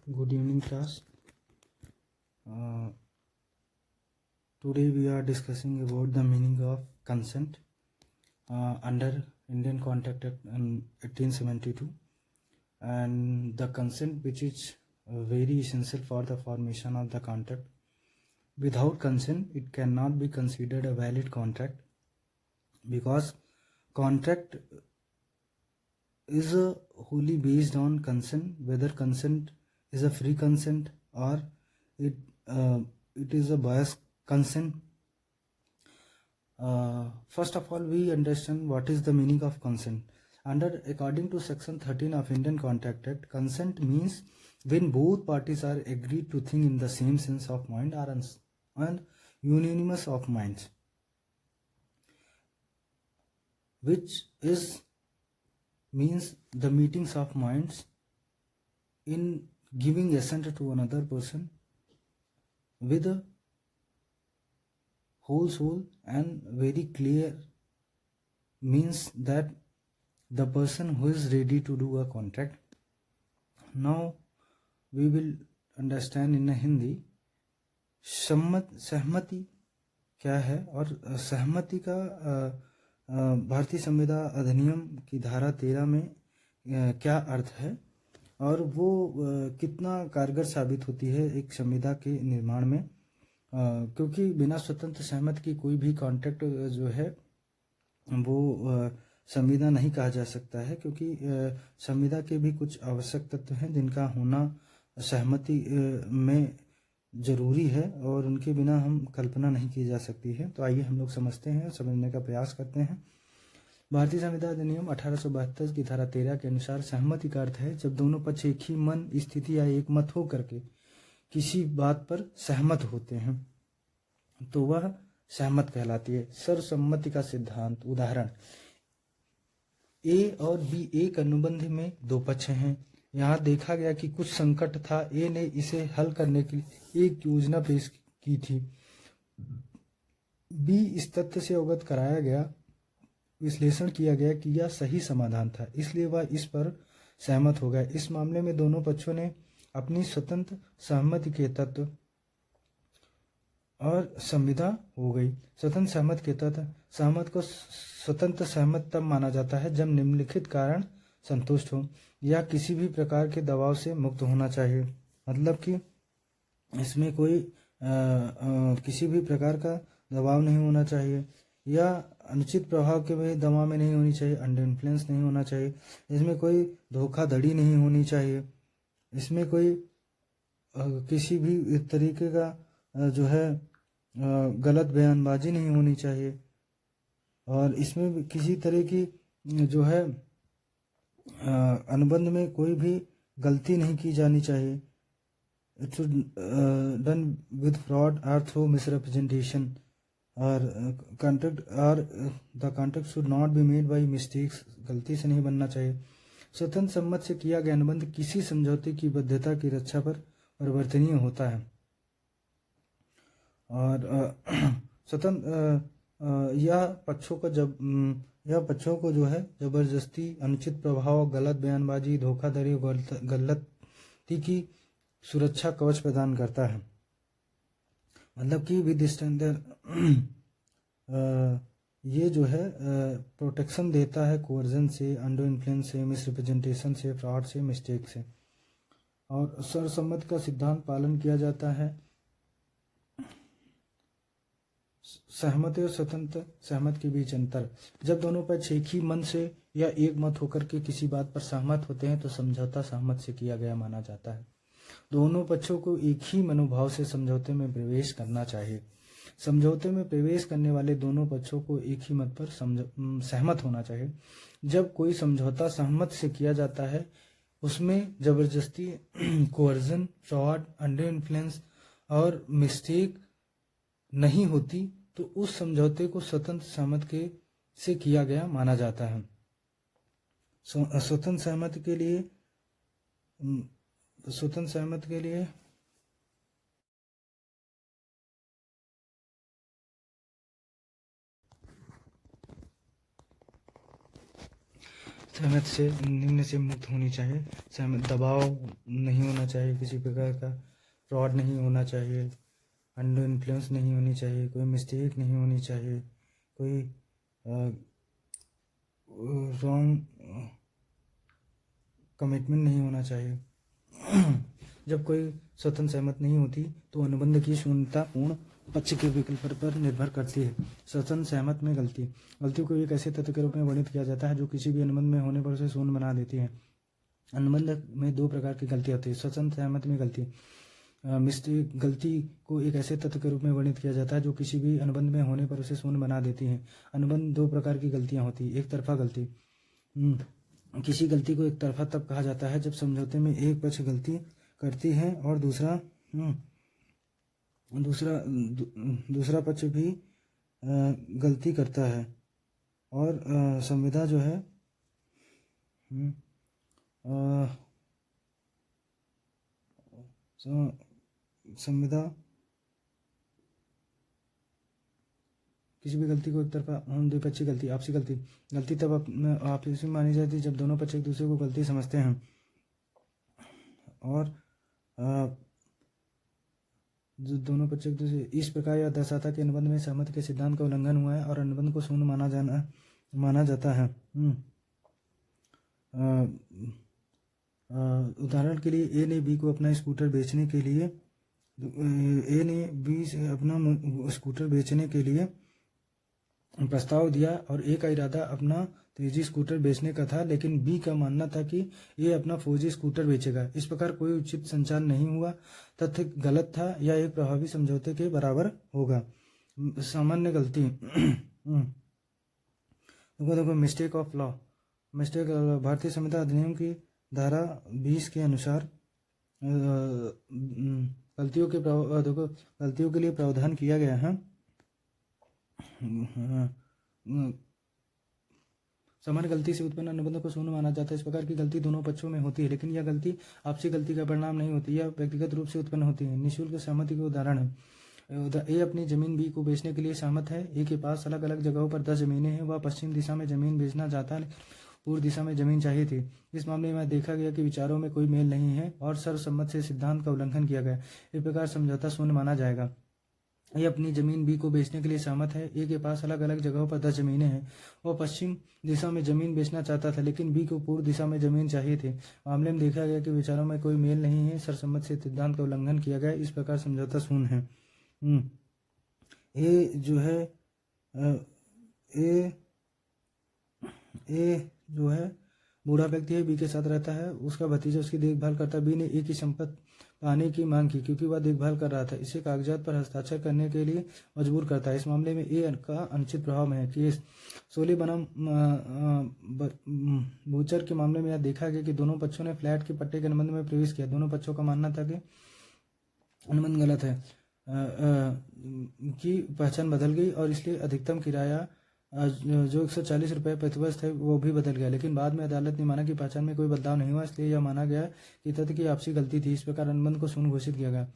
Good evening, class. Today we are discussing about the meaning of consent under Indian Contract Act in 1872, and the consent which is very essential for the formation of the contract. Without consent, it cannot be considered a valid contract, because contract is wholly based on consent, whether consent is a free consent or it it is a biased consent. First of all, we understand what is the meaning of consent. According to section 13 of Indian Contract Act, consent means when both parties are agreed to think in the same sense of mind or and unanimous of minds, which is means the meetings of minds in giving assent to another person with a whole soul and very clear, means that the person who is ready to do a contract. Now we will understand in Hindi सहमति क्या है, और सहमति का भारतीय संविधान अधिनियम की धारा 13 में क्या अर्थ है, और वो कितना कारगर साबित होती है एक संविधा के निर्माण में, क्योंकि बिना स्वतंत्र सहमति की कोई भी कॉन्ट्रैक्ट जो है वो संविदा नहीं कहा जा सकता है, क्योंकि संविदा के भी कुछ आवश्यक तत्व हैं जिनका होना सहमति में जरूरी है, और उनके बिना हम कल्पना नहीं की जा सकती है। तो आइए हम लोग समझते हैं, समझने का प्रयास करते हैं। भारतीय संविधान अधिनियम 1872 की धारा 13 के अनुसार सहमति का अर्थ है जब दोनों पक्ष एक ही मन, स्थिति या एक मत हो करके किसी बात पर सहमत होते हैं तो वह सहमत कहलाती है। सर्वसम्मति का सिद्धांत, उदाहरण ए और बी एक अनुबंध में दो पक्ष हैं। यहाँ देखा गया कि कुछ संकट था, ए ने इसे हल करने के लिए एक योजना पेश की थी, बी इस तथ्य से अवगत कराया गया, विश्लेषण किया गया कि यह सही समाधान था, इसलिए वह इस पर सहमत हो गया। इस मामले में दोनों पक्षों ने अपनी स्वतंत्र सहमति के तत्व और संविदा हो गई। स्वतंत्र सहमत के तत्व, सहमत को स्वतंत्र सहमत तब माना जाता है जब निम्नलिखित कारण संतुष्ट हो या किसी भी प्रकार के दबाव से मुक्त होना चाहिए। मतलब कि इसमें कोई किसी भी प्रकार का दबाव नहीं होना चाहिए, या अनुचित प्रभाव के भी दबाव में नहीं होनी चाहिए, अंडर इन्फ्लुएंस नहीं होना चाहिए, इसमें कोई धोखाधड़ी नहीं होनी चाहिए, इसमें कोई किसी भी तरीके का जो है गलत बयानबाजी नहीं होनी चाहिए, और इसमें किसी तरह की जो है अनुबंध में कोई भी गलती नहीं की जानी चाहिए। It should done with fraud और थ्रू मिसरिप्रेजेंटेशन, और the contract should not be made by mistakes, गलती से नहीं बनना चाहिए। स्वतंत्र सम्मत से किया गया अनुबंध किसी समझौते की बद्धता की रक्षा पर परिवर्तनीय होता है, और स्वतंत्र यह पक्षों को जो है जबरदस्ती, अनुचित प्रभाव, गलत बयानबाजी, धोखाधड़ी, गलती की सुरक्षा कवच प्रदान करता है। मतलब कि विद स्टैंडर्ड ये जो है प्रोटेक्शन देता है कोवर्जन से, अंडर इन्फ्लुएंस से, मिसरिप्रेजेंटेशन से, फ्रॉड से, मिस्टेक से, और सर्वसम्मति का सिद्धांत पालन किया जाता है। सहमति और स्वतंत्र सहमत के बीच अंतर, जब दोनों पक्ष एक ही मन से या एक मत होकर के किसी बात पर सहमत होते हैं तो समझौता सहमत से किया गया माना जाता है। दोनों पक्षों को एक ही मनोभाव से समझौते में प्रवेश करना चाहिए। समझौते में प्रवेश करने वाले दोनों पक्षों को एक ही मत पर सहमत होना चाहिए। जब कोई समझौता सहमत से किया जाता है उसमें जबरदस्ती, कोवर्जन, फ्रॉड, अंडर इन्फ्लुएंस और मिस्टेक नहीं होती, तो उस समझौते को स्वतंत्र सहमत के से किया गया माना जाता है। स्वतंत्र सहमति के लिए सहमत से निम्न से मुक्त होनी चाहिए। सहमत दबाव नहीं होना चाहिए, किसी प्रकार का फ्रॉड नहीं होना चाहिए, अंडर इन्फ्लुएंस नहीं होनी चाहिए, कोई मिस्टेक नहीं होनी चाहिए, कोई रॉन्ग कमिटमेंट नहीं होना चाहिए। जब कोई स्वतंत्र सहमत नहीं होती तो अनुबंध की शून्यता पूर्ण पक्ष के विकल्प पर निर्भर करती है। स्वतंत्र सहमत में गलती को एक ऐसे तत्व के रूप में वर्णित किया जाता है जो किसी भी अनुबंध में होने पर उसे शून्य बना देती है। अनुबंध में दो प्रकार की गलती होती है। स्वतंत्र सहमत में मिस्टेक गलती को एक ऐसे तत्व के रूप में वर्णित किया जाता है जो किसी भी अनुबंध में होने पर उसे शून्य बना देती है। अनुबंध दो प्रकार की गलतियां होती है। एक तरफा गलती, किसी गलती को एक तरफा तब कहा जाता है जब समझौते में एक पक्ष गलती करती है और दूसरा पक्ष भी गलती करता है और संविदा जो है संविदा किसी भी गलती को एक तरफा द्विपक्षीय गलती, आपसी गलती तब आपसी मानी जाती है जब दोनों पक्ष एक दूसरे को गलती समझते हैं और जो दोनों पक्ष एक दूसरे इस प्रकार यह दर्शाता कि अनुबंध में सहमति के सिद्धांत का उल्लंघन हुआ है और अनुबंध को शून्य माना जाता है। उदाहरण के लिए ए ने बी को अपना स्कूटर बेचने के लिए प्रस्ताव दिया और ए का इरादा अपना तेजी स्कूटर बेचने का था, लेकिन बी का मानना था कि ए अपना फौजी स्कूटर बेचेगा। इस प्रकार कोई उचित संचार नहीं हुआ, तथ्य गलत था या एक प्रभावी समझौते के बराबर होगा। सामान्य गलती देखो मिस्टेक ऑफ लॉ। भारतीय संविधान अधिनियम की धारा 20 के अनुसार गलतियों के लिए प्रावधान किया गया है। सामान्य गलती से उत्पन्न अनुबंध को शून्य माना जाता है। इस प्रकार की गलती दोनों पक्षों में होती है, लेकिन यह गलती आपसी गलती का परिणाम नहीं होती, यह व्यक्तिगत रूप से उत्पन्न होती है। निःशुल्क सहमति के उदाहरण है। ए अपनी जमीन बी को बेचने के लिए सहमत है। ए के पास अलग अलग जगहों पर 10 जमीनें हैं। वह पश्चिम दिशा में जमीन बेचना चाहता है, पूर्व दिशा में जमीन चाहिए थी। इस मामले में देखा गया कि विचारों में कोई मेल नहीं है और सर्वसम्मत से सिद्धांत का उल्लंघन किया गया। इस प्रकार समझौता शून्य माना जाएगा। ए अपनी जमीन बी को बेचने के लिए सहमत है। ए के पास अलग अलग जगहों पर 10 जमीनें हैं। वह पश्चिम दिशा में जमीन बेचना चाहता था, लेकिन बी को पूर्व दिशा में जमीन चाहिए थी। मामले में देखा गया कि विचारों में कोई मेल नहीं है, सर्वसम्मत से सिद्धांत का उल्लंघन किया गया। इस प्रकार समझौता शून्य है। ए जो है बूढ़ा व्यक्ति है, बी के साथ रहता है, उसका भतीजा उसकी देखभाल करता है। बी ने ए की संपत्ति पाने की मांग की क्योंकि वह देखभाल कर रहा था। इसे कागजात पर हस्ताक्षर करने के लिए मजबूर करता है। इस मामले में ए का अनुचित प्रभाव है। केस सोली बनाम बूचर के मामले में यह देखा गया कि दोनों पक्षों ने फ्लैट के पट्टे के अनुबंध में प्रवेश किया। दोनों पक्षों का मानना था कि अनुबंध गलत है, की पहचान बदल गई और इसलिए अधिकतम किराया जो 140 रुपये प्रतिवर्ष है वो भी बदल गया, लेकिन बाद में अदालत ने माना कि पहचान में कोई बदलाव नहीं हुआ, इसलिए यह माना गया कि तथ्य की आपसी गलती थी। इस प्रकार अनुबंध को शून्य घोषित किया गया।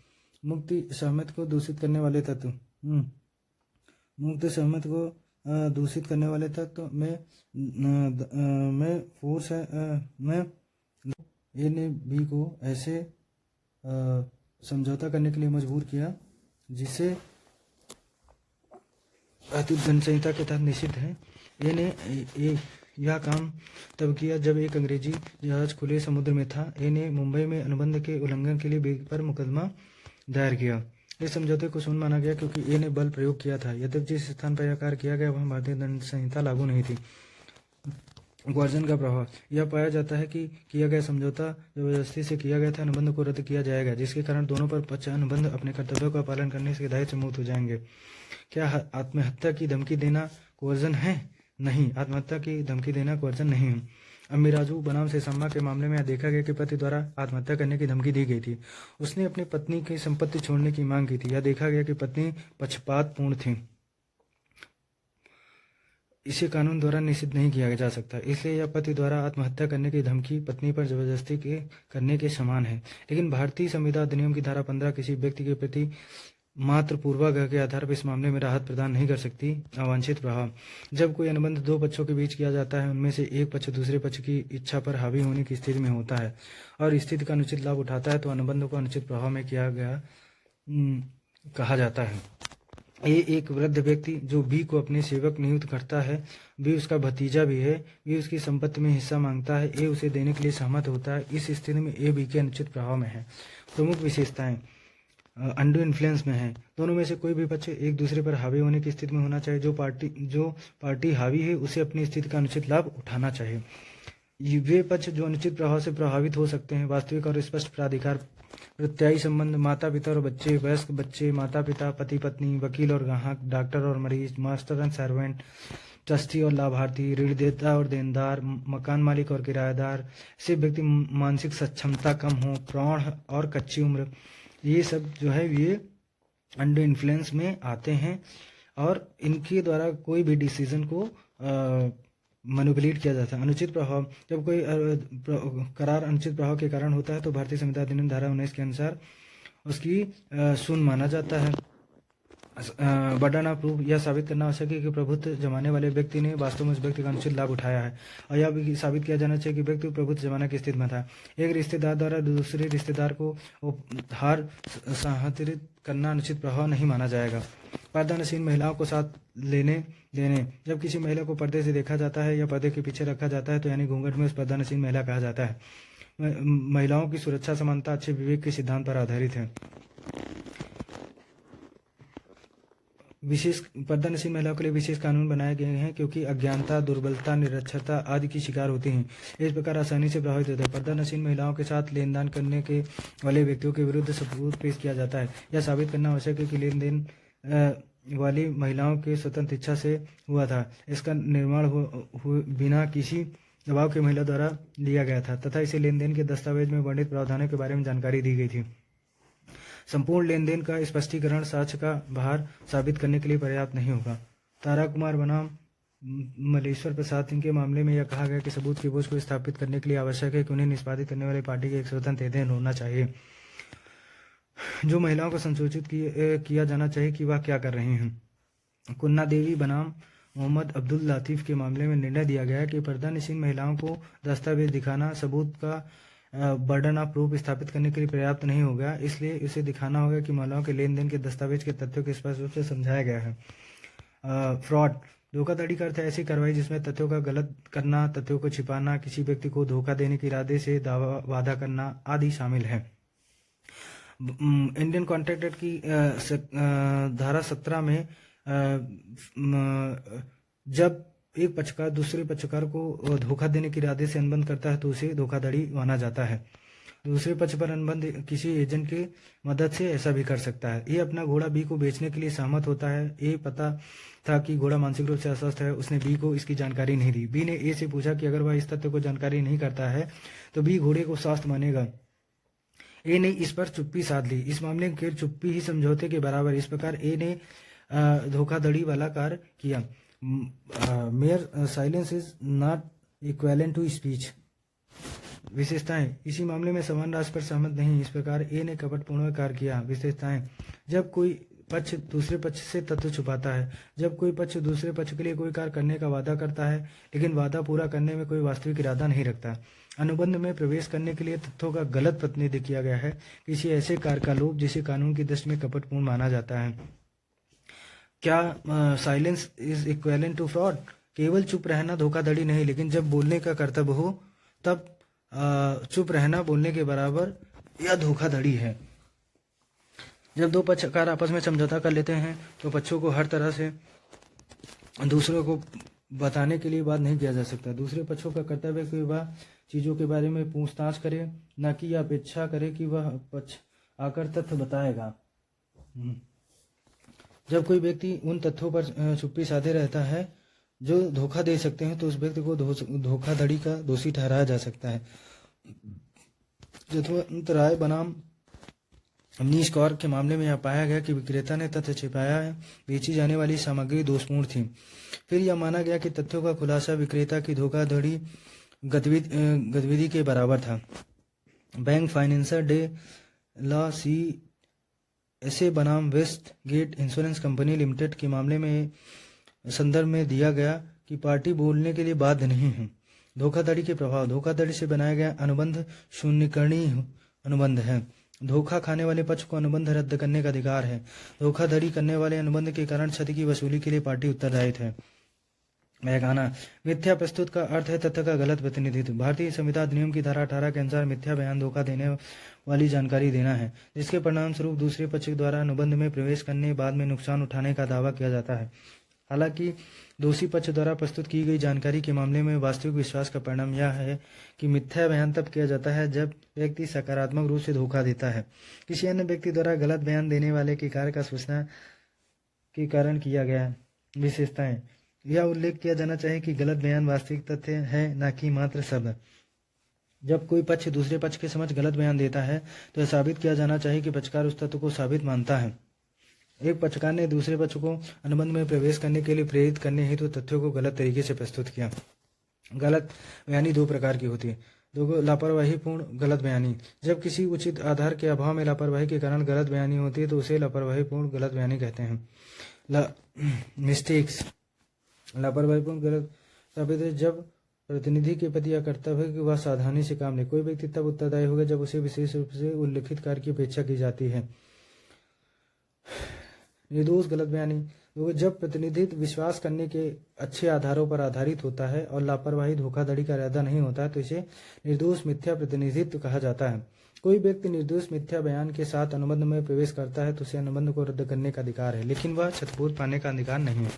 मुक्ति सहमति को दूषित करने वाले तत्व में फोर्स है में ए ने बी को ऐसे समझौता करने के लिए मजबूर किया जिसे दंड संहिता के तहत निषिद्ध है। ए ने यह काम तब किया जब एक अंग्रेजी जहाज खुले समुद्र में था। ए ने मुंबई में अनुबंध के उल्लंघन के लिए बी पर मुकदमा दायर किया। इस समझौते को शून्य माना गया क्योंकि ए ने बल प्रयोग किया था। यद्यपि जिस स्थान पर यह कार्य किया गया वहाँ भारतीय दंड संहिता लागू नहीं थी। कोर्जन का प्रभाव यह पाया जाता है कि किया गया समझौता जबरदस्ती से किया गया था। अनुबंध को रद्द किया जाएगा, जिसके कारण दोनों पर पक्ष अनुबंध अपने कर्तव्यों का पालन करने से दायित्व से मुक्त हो जाएंगे। क्या आत्महत्या की धमकी देना कोर्जन है? नहीं, आत्महत्या की धमकी देना कोर्जन नहीं है। अम्बिराजू बनाम सेसम्मा के मामले में देखा गया कि पति द्वारा आत्महत्या करने की धमकी दी गई थी। उसने अपनी पत्नी की संपत्ति छोड़ने की मांग की थी। यह देखा गया कि पत्नी पक्षपातपूर्ण थी। इसे कानून द्वारा निषिद्ध नहीं किया जा सकता, इसलिए यह पति द्वारा आत्महत्या करने की धमकी पत्नी पर जबरदस्ती करने के समान है। लेकिन भारतीय संविधान अधिनियम की धारा 15 किसी व्यक्ति के प्रति मात्र पूर्वाग्रह के आधार पर इस मामले में राहत प्रदान नहीं कर सकती। अवांछित प्रभाव: जब कोई अनुबंध दो पक्षों के बीच किया जाता है, उनमें से एक पक्ष दूसरे पक्ष की इच्छा पर हावी होने की स्थिति में होता है और स्थिति का अनुचित लाभ उठाता है, तो अनुबंध को अनुचित प्रभाव में किया गया कहा जाता है। ए एक वृद्ध व्यक्ति जो बी को अपने सेवक नियुक्त करता है, बी उसका भतीजा भी है, बी उसकी संपत्ति में हिस्सा मांगता है, ए उसे देने के लिए सहमत होता है। इस स्थिति में ए बी के अनुचित प्रभाव में है। प्रमुख विशेषताएं: अंडू इन्फ्लुएंस में है। दोनों में से कोई भी पक्ष एक दूसरे पर हावी होने की स्थिति में होना चाहिए। जो पार्टी हावी है उसे अपनी स्थिति का अनुचित लाभ उठाना चाहिए। वे पक्ष जो अनुचित प्रभाव से प्रभावित हो सकते हैं: वास्तविक और स्पष्ट प्राधिकार, प्रत्यायी संबंध, माता पिता और बच्चे, वयस्क बच्चे, माता पिता, पति पत्नी, वकील और ग्राहक, डॉक्टर और मरीज, मास्टर एंड सर्वेंट, ट्रस्टी और लाभार्थी, ऋणदेता और देनदार, मकान मालिक और किराएदार, ऐसे व्यक्ति मानसिक सक्षमता कम हो, प्रौढ़ और कच्ची उम्र, ये सब जो है ये अंडर इन्फ्लुएंस में आते हैं और इनके द्वारा कोई भी डिसीजन को मैनिपुलेट किया जाता है। अनुचित प्रभाव: जब कोई करार अनुचित प्रभाव के कारण होता है तो भारतीय संविधान अधिनियम धारा 19 के अनुसार उसकी शून्य माना जाता है। बर्डन ऑफ प्रूफ: यह साबित करना आवश्यक है कि प्रभुत्व जमाने वाले व्यक्ति ने वास्तव में उस व्यक्ति का अनुचित लाभ उठाया है और यह भी साबित किया जाना चाहिए कि व्यक्ति प्रभुत्व जमाने की स्थिति में था। एक रिश्तेदार द्वारा दूसरे रिश्तेदार को उपहार स्थानांतरित करना अनुचित प्रभाव नहीं माना जाएगा। पर्दानशीन महिलाओं को साथ लेने देने: जब किसी महिला को पर्दे से देखा जाता है या पर्दे के पीछे रखा जाता है तो यानी घूंघट में उस पर्दानशीन महिला कहा जाता है। महिलाओं की सुरक्षा समानता अच्छे विवेक के सिद्धांत पर आधारित है। विशेष पर्दानशीन महिलाओं के लिए विशेष कानून बनाए गए हैं क्योंकि अज्ञानता, दुर्बलता, निरक्षरता आदि की शिकार होती हैं। इस प्रकार आसानी से प्रभावित होते हैं। पर्दानशीन महिलाओं के साथ लेन देन करने के वाले व्यक्तियों के विरुद्ध सबूत पेश किया जाता है। यह साबित करना आवश्यक है कि लेन देन वाली महिलाओं के स्वतंत्र इच्छा से हुआ था। इसका निर्माण बिना किसी दबाव के महिला द्वारा लिया गया था तथा इसे लेन देन के दस्तावेज में वर्णित प्रावधानों के बारे में जानकारी दी गई थी। संपूर्ण लेन देन का स्पष्टीकरण साक्ष्य का भार साबित करने के लिए पर्याप्त नहीं होगा। तारा कुमार बनाम मलेश्वर प्रसाद सिंह के मामले में यह कहा गया कि सबूत के बोझ को स्थापित करने के लिए आवश्यक है कि उन्हें निष्पादित करने वाली पार्टी के एक स्वतंत्र अध्ययन होना चाहिए जो महिलाओं को संसूचित किया जाना चाहिए कि वह क्या कर रही हैं। कुन्ना देवी बनाम मोहम्मद अब्दुल लातीफ के मामले में निर्णय दिया गया कि पर्दानशीन महिलाओं को दस्तावेज दिखाना सबूत का बर्डन ऑफ प्रूफ स्थापित करने के लिए पर्याप्त नहीं होगा, इसलिए उसे दिखाना होगा कि महिलाओं के लेन देन के दस्तावेज के तथ्यों को स्पष्ट रूप से समझाया गया है। फ्रॉड: धोखाधड़ी का अर्थ है ऐसी कार्रवाई जिसमें तथ्यों का गलत करना, तथ्यों को छिपाना, किसी व्यक्ति को धोखा देने के इरादे से वादा करना आदि शामिल है। इंडियन कॉन्ट्रैक्ट एक्ट की धारा 17 में जब एक पक्षकार दूसरे पक्षकार को धोखा देने के इरादे से अनुबंध करता है तो उसे धोखाधड़ी माना जाता है। दूसरे पक्ष पर अनुबंध किसी एजेंट की मदद से ऐसा भी कर सकता है। ए अपना घोड़ा बी को बेचने के लिए सहमत होता है। ए पता था कि घोड़ा मानसिक रूप से अस्वस्थ है, उसने बी को इसकी जानकारी नहीं दी। बी ने ए से पूछा कि अगर वह इस तथ्य को जानकारी नहीं करता है तो बी घोड़े को स्वस्थ मानेगा। ए ने इस पर चुप्पी साध ली। इस मामले में चुप्पी ही समझौते के बराबर। इस प्रकार ए ने धोखाधड़ी वाला कार्य किया। Mere silence is not equivalent to speech. विशेषताएं: इसी मामले में समान राशि पर सहमत नहीं, इस प्रकार ए ने कपटपूर्ण कार्य किया। विशेषताएं: जब कोई पक्ष दूसरे पक्ष से तथ्य छुपाता है, जब कोई पक्ष दूसरे पक्ष के लिए कोई कार्य करने का वादा करता है लेकिन वादा पूरा करने में कोई वास्तविक इरादा नहीं रखता। अनुबंध में प्रवेश करने के लिए तथ्यों का गलत प्रतिनिधित्व किया गया है, किसी ऐसे कार्य का लोभ जिसे कानून की दृष्टि में कपटपूर्ण माना जाता है। क्या silence is equivalent to fraud? केवल चुप रहना धोखाधड़ी नहीं, लेकिन जब बोलने का कर्तव्य हो तब चुप रहना बोलने के बराबर यह धोखाधड़ी है। जब दो पक्षकार आपस में समझौता कर लेते हैं तो पक्षों को हर तरह से दूसरों को बताने के लिए बात नहीं किया जा सकता। दूसरे पक्षों का कर्तव्य है कि वह चीज़ों के बारे में पूछताछ करे, न कि यह अपेक्षा करे कि वह पक्ष आकर तथ्य बताएगा। जब कोई व्यक्ति उन तथ्यों पर चुप्पी साधे रहता है जो धोखा दे सकते हैं तो उस व्यक्ति को धोखाधड़ी का दोषी ठहराया जा सकता है। जथवंत राय बनाम अमनीश कौर के मामले में यह पाया गया कि विक्रेता ने तथ्य छिपाया है, बेची जाने वाली सामग्री दोषपूर्ण थी। फिर यह माना गया कि तथ्यों का खुलासा विक्रेता की धोखाधड़ी गतिविधि के बराबर था। Banque financier de la Cite ऐसे बनाम Westgate insurance company limited के मामले में संदर्भ में दिया गया कि पार्टी बोलने के लिए बाध्य नहीं है। धोखाधड़ी के प्रभाव। धोखाधड़ी से बनाया गया अनुबंध शून्यकरणीय अनुबंध है। धोखा खाने वाले पक्ष को अनुबंध रद्द करने का अधिकार है। धोखाधड़ी करने वाले अनुबंध के कारण क्षति की वसूली के लिए पार्टी उत्तरदायी है। बयाना। मिथ्या प्रस्तुत का अर्थ है तथ्य का गलत प्रतिनिधित्व। भारतीय संविधान अधिनियम की धारा 18 के अनुसार मिथ्या बयान धोखा देने वाली जानकारी देना है, जिसके परिणाम स्वरूप दूसरे पक्ष द्वारा अनुबंध में प्रवेश करने बाद में नुकसान उठाने का दावा किया जाता है। हालांकि दोषी पक्ष द्वारा प्रस्तुत की गई जानकारी के मामले में वास्तविक विश्वास का परिणाम यह है कि मिथ्या बयान तब किया जाता है जब व्यक्ति सकारात्मक रूप से धोखा देता है। किसी अन्य व्यक्ति द्वारा गलत बयान देने वाले के कार्य का सूचना के कारण किया गया है। विशेषताएं। यह उल्लेख किया जाना चाहिए कि गलत बयान वास्तविक तथ्य है, न कि मात्र शब्द। जब कोई पक्ष दूसरे पक्ष के समक्ष गलत बयान देता है तो यह साबित किया जाना चाहिए कि पक्षकार उस तथ्य को साबित मानता है। एक पक्षकार ने दूसरे पक्ष को अनुबंध में प्रवेश करने के लिए प्रेरित करने हेतु तथ्यों को गलत तरीके से प्रस्तुत किया। गलत बयानी दो प्रकार की होती है। लापरवाहीपूर्ण गलत बयानी। जब किसी उचित आधार के अभाव में लापरवाही के कारण गलत बयानी होती है तो उसे लापरवाहीपूर्ण गलत बयानी कहते हैं। मिस्टेक्स। लापरवाहीपूर्ण गलत साबित है जब प्रतिनिधि के प्रति यह कर्तव्य है कि वह सावधानी से काम ले। कोई व्यक्ति तब उत्तरदायी होगा जब उसे विशेष रूप से उल्लिखित कार्य की अपेक्षा की जाती है। निर्दोष गलत बयानी। जब प्रतिनिधित्व विश्वास करने के अच्छे आधारों पर आधारित होता है और लापरवाही धोखाधड़ी का इरादा नहीं होता है तो इसे निर्दोष मिथ्या प्रतिनिधित्व कहा जाता है। कोई व्यक्ति निर्दोष मिथ्या बयान के साथ अनुबंध में प्रवेश करता है तो उसे अनुबंध को रद्द करने का अधिकार है, लेकिन वह क्षतिपूर्ति पाने का अधिकार नहीं है।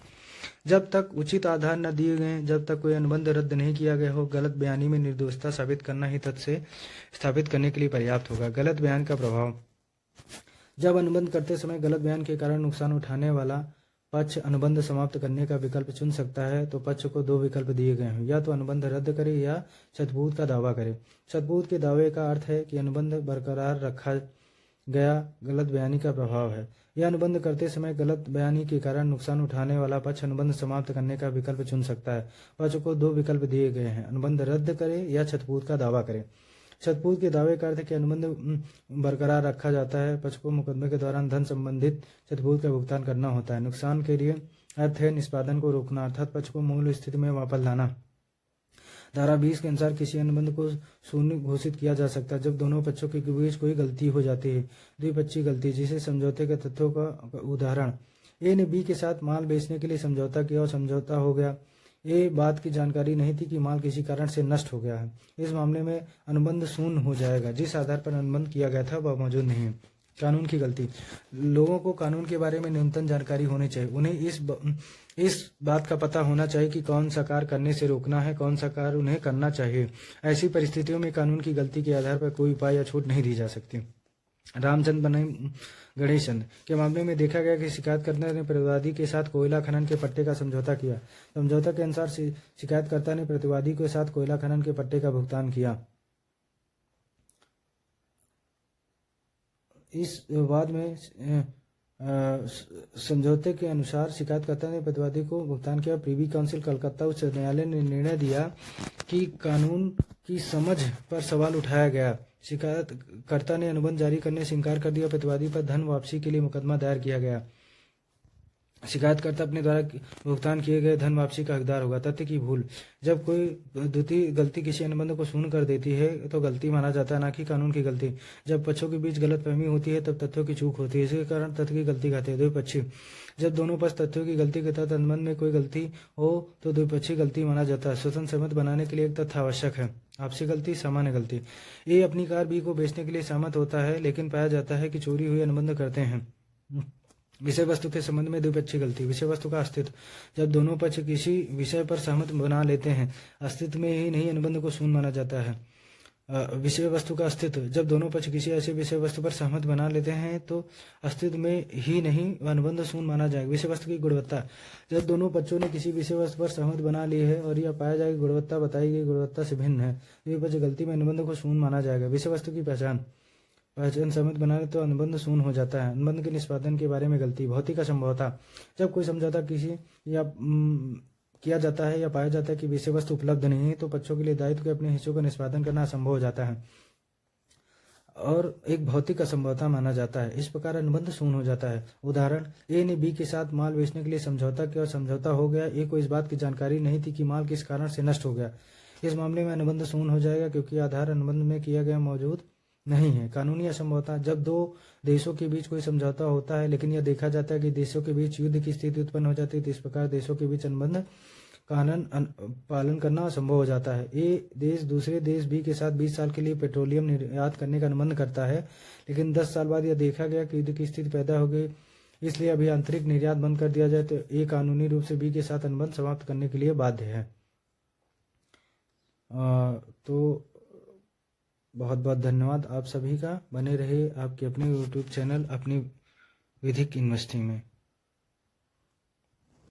जब तक उचित आधार न दिए गए, जब तक कोई अनुबंध रद्द नहीं किया गया हो, गलत बयानी में निर्दोषता साबित करना ही तथ्य से स्थापित करने के लिए पर्याप्त होगा। गलत बयान का प्रभाव। जब अनुबंध करते समय गलत बयान के कारण नुकसान उठाने वाला पक्ष अनुबंध समाप्त करने का विकल्प चुन सकता है तो पक्ष को दो विकल्प दिए गए हैं, या तो अनुबंध रद्द करे या क्षतिपूर्ति का दावा करे। क्षतिपूर्ति के दावे का अर्थ है कि अनुबंध बरकरार रखा गया। गलत बयानी का प्रभाव है यह अनुबंध करते समय गलत बयानी के कारण नुकसान उठाने वाला पक्ष अनुबंध समाप्त करने का विकल्प चुन सकता है। पक्ष को दो विकल्प दिए गए हैं, अनुबंध रद्द करे या क्षतिपूर्ति का दावा करे। क्षतिपूर्ति के दावे का अर्थ है कि अनुबंध बरकरार रखा जाता है, पक्ष को मुकदमे के दौरान धन संबंधित क्षतिपूर्ति का भुगतान करना होता है। नुकसान के लिए अर्थ है निष्पादन को रोकना, अर्थात पक्ष को मूल स्थिति में वापस लाना। धारा 20 के अनुसार किसी अनुबंध को शून्य घोषित किया जा सकता है जब दोनों पक्षों के बीच कोई गलती हो जाती है। द्विपक्षीय गलती, जिसे समझौते के तथ्यों का उदाहरण। ए ने बी के साथ माल बेचने के लिए समझौता किया और समझौता हो गया। ये बात की जानकारी नहीं थी कि माल किसी कारण से नष्ट हो गया है। इस मामले में अनुबंध शून्य हो जाएगा। जिस आधार पर अनुबंध किया गया था वह मौजूद नहीं है। कानून की गलती। लोगों को कानून के बारे में न्यूनतम जानकारी होनी चाहिए। उन्हें इस बात का पता होना चाहिए कि कौन सा कार्य करने से रोकना है, कौन सा कार्य उन्हें करना चाहिए। ऐसी परिस्थितियों में कानून की गलती के आधार पर कोई उपाय या छूट नहीं दी जा सकती। रामचंद्र बनाम गणेशचंद्र के मामले में देखा गया कि शिकायतकर्ता ने प्रतिवादी के साथ कोयला खनन के पट्टे का समझौता किया। समझौता के अनुसार शिकायतकर्ता ने प्रतिवादी के साथ कोयला खनन के पट्टे का भुगतान किया। इस विवाद में समझौते के अनुसार शिकायतकर्ता ने प्रतिवादी को भुगतान किया। प्रीवी काउंसिल कलकत्ता उच्च न्यायालय ने निर्णय दिया कि कानून की समझ पर सवाल उठाया गया। शिकायतकर्ता ने अनुबंध जारी करने से इनकार कर दिया। प्रतिवादी पर धन वापसी के लिए मुकदमा दायर किया गया। शिकायतकर्ता अपने द्वारा भुगतान किए गए धन वापसी का हकदार होगा। तथ्य की भूल। जब कोई द्वितीय गलती किसी अनुबंध को शून्य कर देती है तो गलती माना जाता है, ना कि कानून की गलती। जब पक्षों के बीच गलतफहमी होती है तब तथ्यों की चूक होती है, इसके कारण तथ्य की गलती कहते हैं। द्विपक्षीय। जब दोनों पक्ष तथ्यों की गलती के तहत अनुबंध में कोई गलती हो तो द्विपक्षीय गलती माना जाता है। स्वतंत्र सहमत बनाने के लिए एक तथ्य आवश्यक है। आपसी गलती, सामान्य गलती। ए अपनी कार बी को बेचने के लिए सहमत होता है, लेकिन पाया जाता है कि चोरी हुई अनुबंध करते हैं। विषय वस्तु के संबंध में द्विपक्षीय गलती। विषय वस्तु का अस्तित्व। जब दोनों पक्ष किसी विषय पर सहमत बना लेते हैं, अस्तित्व में ही नहीं अनुबंध को शून्य माना जाता है। विषय वस्तु का अस्तित्व। जब दोनों पक्ष किसी ऐसे विषय वस्तु पर सहमत बना लेते हैं तो अस्तित्व में ही नहीं अनुबंध शून्य माना जाएगा। विषय वस्तु की गुणवत्ता। जब दोनों पक्षों ने किसी विषय वस्तु पर सहमत बना ली है और यह पाया जाए कि गुणवत्ता बताई गई गुणवत्ता से भिन्न है, द्विपक्षीय गलती में अनुबंध को शून्य माना जाएगा। विषय वस्तु की पहचान सहमत बनाने तो अनुबंध शून्य हो जाता है। अनुबंध के निष्पादन के बारे में गलती। भौतिक असंभवता। जब कोई समझौता किसी या किया जाता है या पाया जाता है कि विषय वस्तु उपलब्ध नहीं है तो पक्षों के लिए दायित्व के अपने हिस्सों का निष्पादन करना असंभव हो जाता है। और एक भौतिक असंभवता माना जाता है। इस प्रकार अनुबंध शून्य हो जाता है। उदाहरण, ए ने बी के साथ माल बेचने के लिए समझौता किया और समझौता हो गया। ए को इस बात की जानकारी नहीं थी कि माल किस कारण से नष्ट हो गया। इस मामले में अनुबंध शून्य हो जाएगा क्योंकि आधार अनुबंध में किया गया मौजूद नहीं है। कानूनी असंभवता, जब दो देशों के बीच कोई समझौता होता है लेकिन यह देखा जाता है कि देशों के बीच युद्ध की स्थिति उत्पन्न हो जाती है, तो इस प्रकार देशों के बीच अनुबंध कानून पालन करना असंभव हो जाता है। ए देश दूसरे देश बी के साथ 20 साल के लिए पेट्रोलियम निर्यात करने का अनुबंध करता है, लेकिन 10 साल बाद यह देखा गया कि युद्ध की स्थिति पैदा हो गई, इसलिए अभी आंतरिक निर्यात बंद कर दिया जाए, तो ए कानूनी रूप से बी के साथ अनुबंध समाप्त करने के लिए बाध्य है। तो बहुत बहुत धन्यवाद आप सभी का। बने रहे आपके अपने यूट्यूब चैनल अपनी विधिक इन्वेस्टिंग में।